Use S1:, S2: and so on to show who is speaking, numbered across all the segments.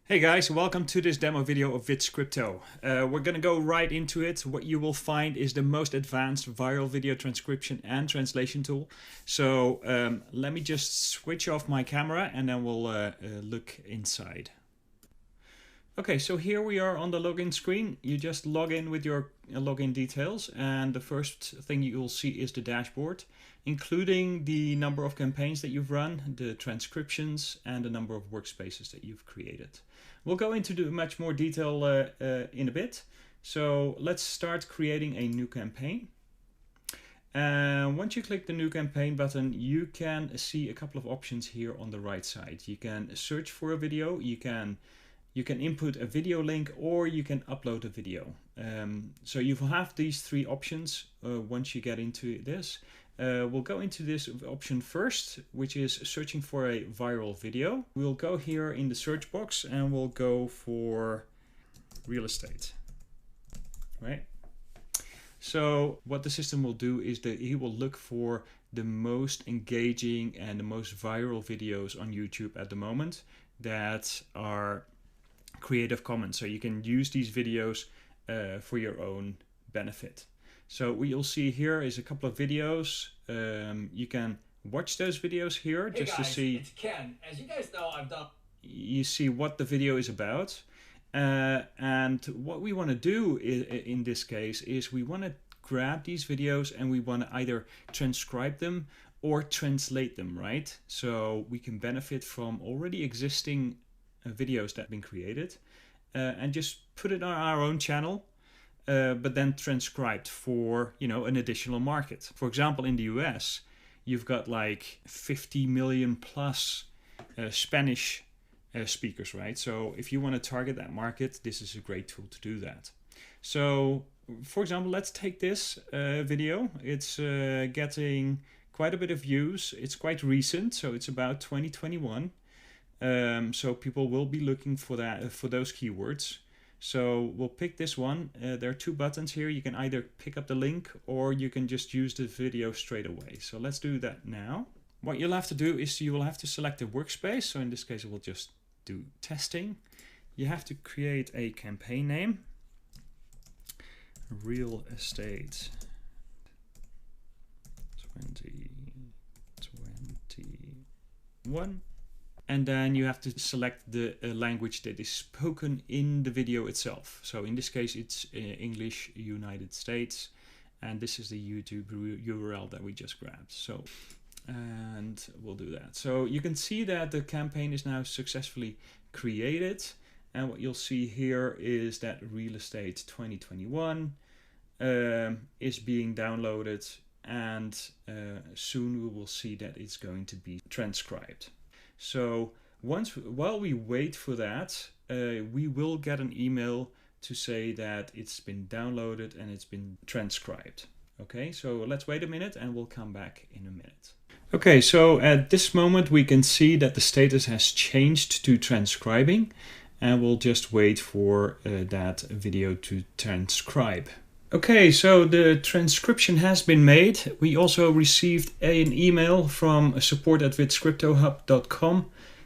S1: Hey guys, welcome to this demo video of VidScripto. We're gonna go right into it. What you will find is the most advanced viral video transcription and translation tool. So let me just switch off my camera and then we'll look inside. Okay, so here we are on the login screen. You just log in with your login details, and the first thing you will see is the dashboard, including the number of campaigns that you've run, the transcriptions, and the number of workspaces that you've created. We'll go into much more detail in a bit. So let's start creating a new campaign. Once you click the new campaign button, you can see a couple of options here on the right side. You can search for a video, you can input a video link, or you can upload a video. So you will have these three options once you get into this. We'll go into this option first, which is searching for a viral video. We'll go here in the search box and we'll go for real estate, right? So what the system will do is that he will look for the most engaging and the most viral videos on YouTube at the moment that are Creative Commons. So you can use these videos for your own benefit. So what you'll see here is a couple of videos. You can watch those videos here just to see.
S2: It's Ken. As you guys know, I've done.
S1: You see what the video is about, and what we want to do in this case is we want to grab these videos and we want to either transcribe them or translate them, right? So we can benefit from already existing videos that have been created and just put it on our own channel. But then transcribed for, an additional market. For example, in the US, you've got like 50 million plus Spanish speakers, right? So if you want to target that market, this is a great tool to do that. So, for example, let's take this video. It's getting quite a bit of views. It's quite recent, so it's about 2021. So people will be looking for those keywords. So we'll pick this one. There are two buttons here. You can either pick up the link or you can just use the video straight away. So let's do that now. What you'll have to do is you will have to select a workspace. So in this case, we'll just do testing. You have to create a campaign name. Real estate 2021. And then you have to select the language that is spoken in the video itself. So in this case, it's English, United States. And this is the YouTube URL that we just grabbed. So, and we'll do that. So you can see that the campaign is now successfully created. And what you'll see here is that Real Estate 2021 is being downloaded. And soon we will see that it's going to be transcribed. So while we wait for that, we will get an email to say that it's been downloaded and it's been transcribed. Okay, so let's wait a minute and we'll come back in a minute. Okay, so at this moment we can see that the status has changed to transcribing, and we'll just wait for that video to transcribe. Okay, so the transcription has been made. We also received an email from support@vidscriptohub.com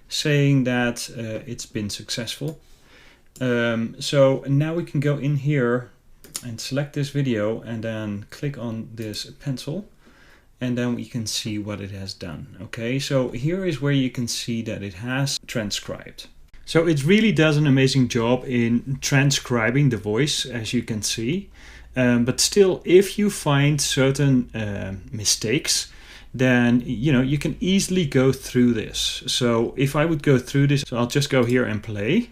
S1: saying that it's been successful. So now we can go in here and select this video and then click on this pencil, and then we can see what it has done. Okay, so here is where you can see that it has transcribed. So it really does an amazing job in transcribing the voice, as you can see. But still, if you find certain mistakes, then you can easily go through this. So if I would go through this, so I'll just go here and play.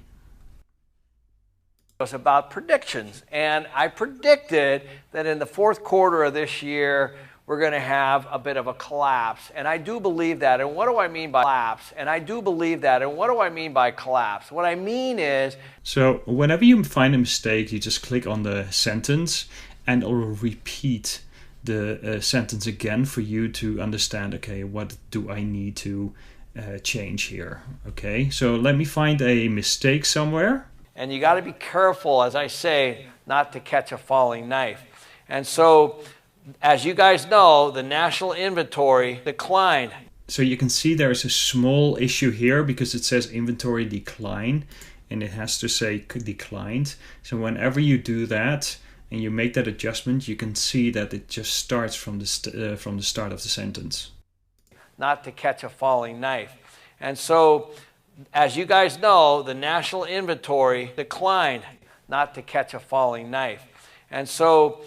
S2: It was about predictions, and I predicted that in the fourth quarter of this year we're going to have a bit of a collapse, and I do believe that. And what do I mean by collapse? And I do believe that. And what do I mean by collapse? What I mean is,
S1: so whenever you find a mistake, you just click on the sentence and it will repeat the sentence again for you to understand, okay, what do I need to change here? Okay, so let me find a mistake somewhere.
S2: And you got to be careful, as I say, not to catch a falling knife. And so, as you guys know, the national inventory declined.
S1: So you can see there's a small issue here because it says inventory decline. and it has to say declined. So whenever you do that and you make that adjustment, you can see that it just starts from the start of the sentence.
S2: Not to catch a falling knife. And so, as you guys know, the national inventory declined not to catch a falling knife. And so,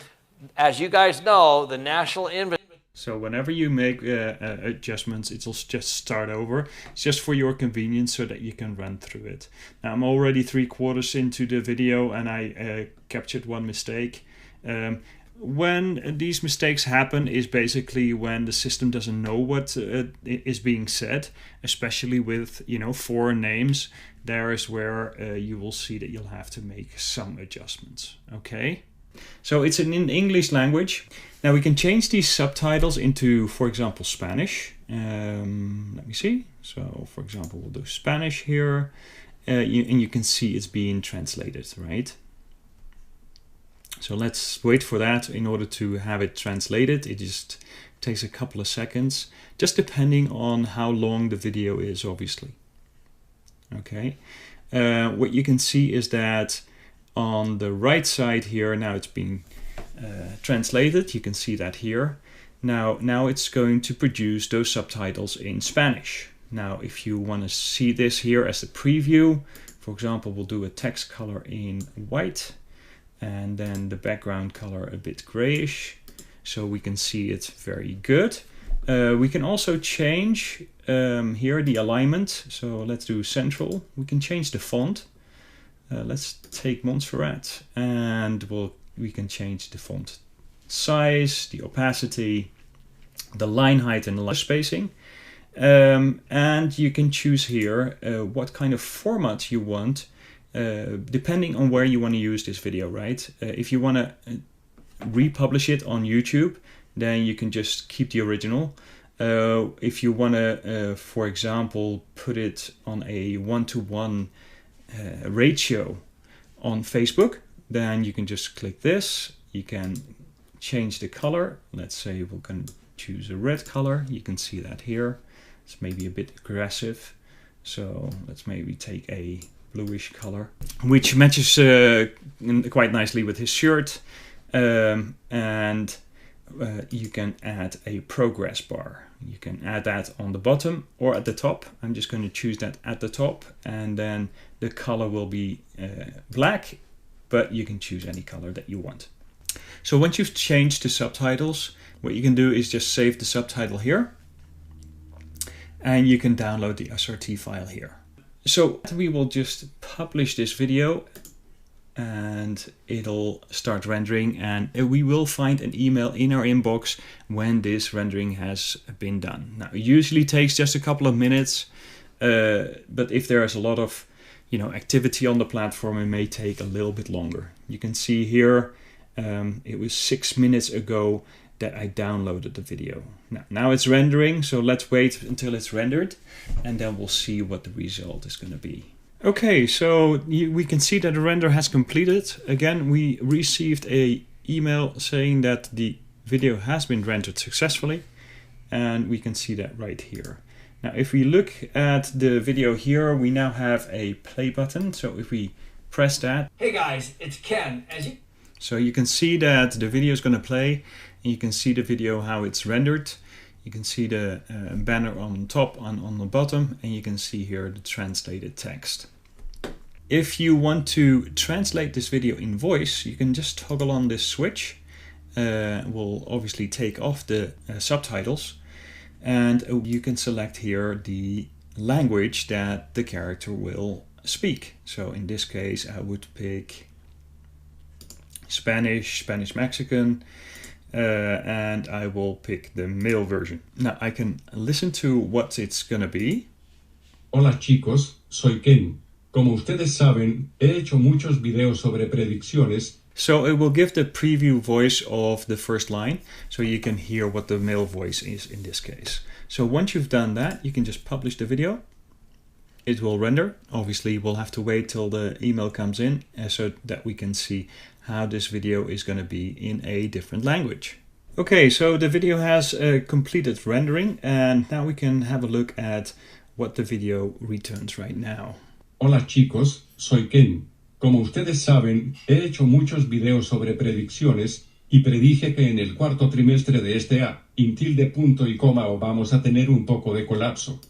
S2: as you guys know, the national inventory...
S1: So whenever you make adjustments, it'll just start over. It's just for your convenience so that you can run through it. Now I'm already 3/4 into the video and I captured one mistake. When these mistakes happen is basically when the system doesn't know what is being said, especially with, you know, foreign names. There is where you will see that you'll have to make some adjustments. Okay, so it's in English language. Now we can change these subtitles into, for example, Spanish. Let me see. So for example, we'll do Spanish here, and you can see it's being translated, right? So let's wait for that in order to have it translated. It just takes a couple of seconds, just depending on how long the video is, obviously. Okay. What you can see is that on the right side here, now it's being translated. You can see that here. Now it's going to produce those subtitles in Spanish. Now, if you want to see this here as a preview, for example, we'll do a text color in white, and then the background color a bit grayish, so we can see it very good. We can also change here the alignment. So let's do central. We can change the font. Let's take Montserrat, and we can change the font size, the opacity, the line height, and the line spacing. And you can choose here what kind of format you want, depending on where you want to use this video, right? If you want to republish it on YouTube, then you can just keep the original. If you want to, for example, put it on a 1:1 ratio on Facebook, then you can just click this. You can change the color. Let's say we're going to choose a red color. You can see that here. It's maybe a bit aggressive. So let's maybe take a bluish color, which matches quite nicely with his shirt. And you can add a progress bar. You can add that on the bottom or at the top. I'm just going to choose that at the top, and then the color will be black, but you can choose any color that you want. So once you've changed the subtitles, what you can do is just save the subtitle here, and you can download the SRT file here. So we will just publish this video, and it'll start rendering, and we will find an email in our inbox when this rendering has been done. Now, it usually takes just a couple of minutes, but if there is a lot of activity on the platform, it may take a little bit longer. You can see here, it was 6 minutes ago that I downloaded the video. Now it's rendering, so let's wait until it's rendered, and then we'll see what the result is going to be. Okay, so we can see that the render has completed. Again, we received an email saying that the video has been rendered successfully, and we can see that right here. Now, if we look at the video here, we now have a play button. So if we press that.
S2: Hey guys, it's Ken.
S1: So you can see that the video is going to play, and you can see the video how it's rendered. You can see the banner on top and on the bottom, and you can see here the translated text. If you want to translate this video in voice, you can just toggle on this switch. We'll obviously take off the subtitles, and you can select here the language that the character will speak. So in this case, I would pick Spanish Mexican, and I will pick the male version. Now I can listen to what it's gonna be.
S3: Hola chicos, soy Ken. Como ustedes saben, he hecho muchos videos sobre predicciones.
S1: So it will give the preview voice of the first line, so you can hear what the male voice is in this case. So once you've done that, you can just publish the video. It will render. Obviously, we'll have to wait till the email comes in so that we can see how this video is going to be in a different language. Okay, so the video has completed rendering, and now we can have a look at what the video returns right now.
S3: Hola chicos, soy Ken. Como ustedes saben, he hecho muchos videos sobre predicciones y predije que en el cuarto trimestre de este año, punto y coma, vamos a tener un poco de colapso.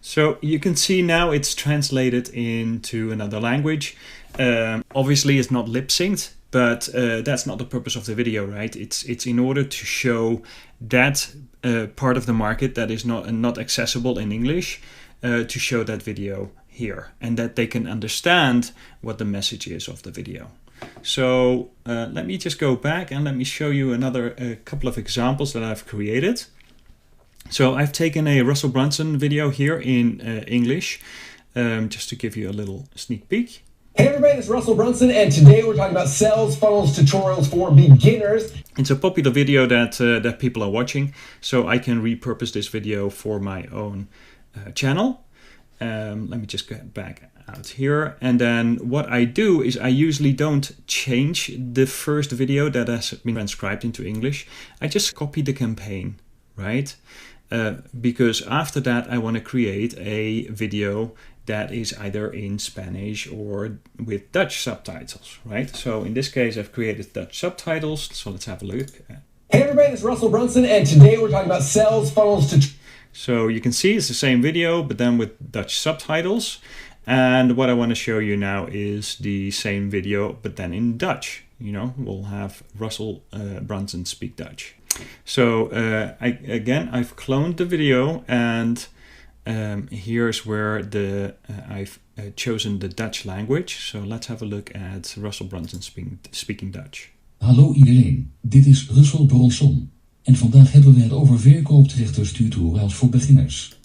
S1: So you can see now it's translated into another language. Obviously it's not lip synced, but that's not the purpose of the video, right? It's in order to show that part of the market that is not accessible in English, to show that video here, and that they can understand what the message is of the video. So let me just go back and let me show you another couple of examples that I've created. So I've taken a Russell Brunson video here in English, just to give you a little sneak peek.
S4: Hey everybody, this is Russell Brunson, and today we're talking about sales funnels tutorials for beginners.
S1: It's a popular video that people are watching, so I can repurpose this video for my own channel. Let me just get back out here, and then what I do is I usually don't change the first video that has been transcribed into English. I just copy the campaign, right? Because after that I want to create a video that is either in Spanish or with Dutch subtitles, right? So in this case I've created Dutch subtitles, so let's have a look.
S4: Hey everybody, this is Russell Brunson, and today we're talking about sales funnels tutorials.
S1: So you can see it's the same video, but then with Dutch subtitles. And what I want to show you now is the same video, but then in Dutch. You know, we'll have Russell Brunson speak Dutch. So I've cloned the video, and here's where I've chosen the Dutch language. So let's have a look at Russell Brunson speaking Dutch.
S5: Hallo iedereen, dit is Russell Brunson. En vandaag hebben we het over verkooptrichterstutorials voor beginners.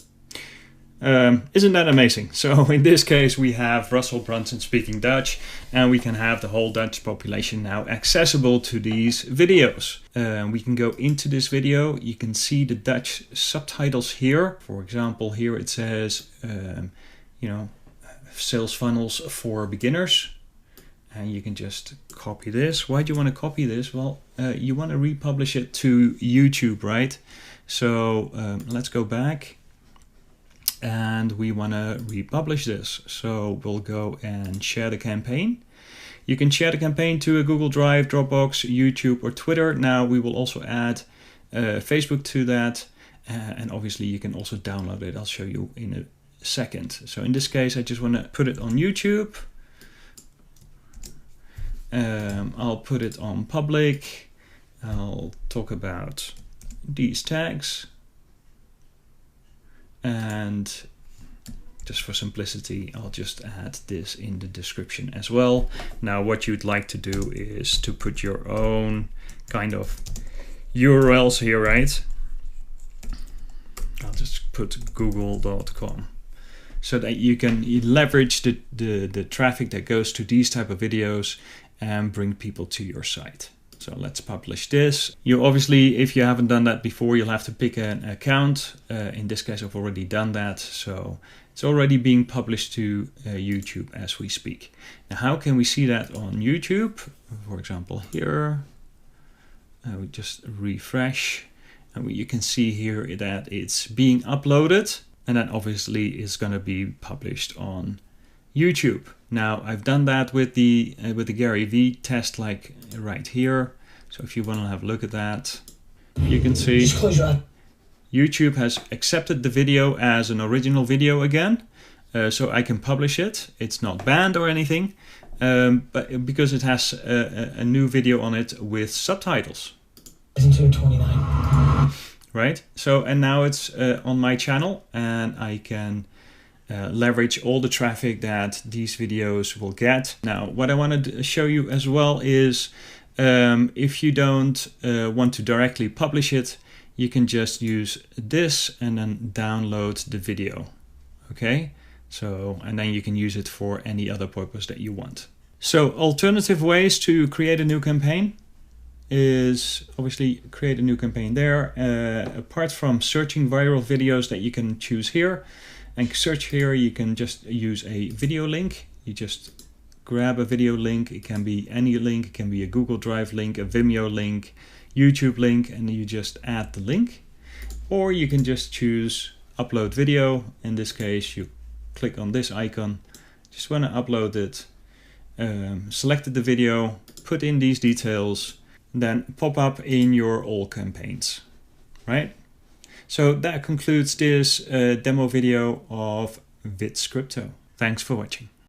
S1: Isn't that amazing? So in this case we have Russell Brunson speaking Dutch, and we can have the whole Dutch population now accessible to these videos. We can go into this video. You can see the Dutch subtitles here. For example, here it says, sales funnels for beginners. And you can just copy this. Why do you want to copy this? Well, you want to republish it to YouTube, right? So let's go back. And we want to republish this. So we'll go and share the campaign. You can share the campaign to a Google Drive, Dropbox, YouTube, or Twitter. Now we will also add Facebook to that. And obviously you can also download it. I'll show you in a second. So in this case, I just want to put it on YouTube. I'll put it on public. I'll talk about these tags. And just for simplicity, I'll just add this in the description as well. Now what you'd like to do is to put your own kind of URLs here, right? I'll just put google.com so that you can leverage the traffic that goes to these type of videos and bring people to your site. So let's publish this. You obviously, if you haven't done that before, you'll have to pick an account. In this case, I've already done that. So it's already being published to YouTube as we speak. Now, how can we see that on YouTube? For example, here, we just refresh. And you can see here that it's being uploaded. And then obviously it's going to be published on YouTube. Now I've done that with the Gary V test, like right here. So if you want to have a look at that, you can see YouTube has accepted the video as an original video again. So I can publish it. It's not banned or anything, but because it has a new video on it with subtitles.
S4: 29.
S1: Right. So and now it's on my channel, and I can leverage all the traffic that these videos will get. Now, what I want to show you as well is if you don't want to directly publish it, you can just use this and then download the video. Okay, so and then you can use it for any other purpose that you want. So alternative ways to create a new campaign is obviously create a new campaign there. Apart from searching viral videos that you can choose here and search here, you can just use a video link. You just grab a video link. It can be any link. It can be a Google Drive link, a Vimeo link, YouTube link, and you just add the link. Or you can just choose upload video. In this case, you click on this icon Just want to upload it. Selected the video, put in these details, then pop up in your all campaigns, right? So that concludes this demo video of VidScripto. Thanks for watching.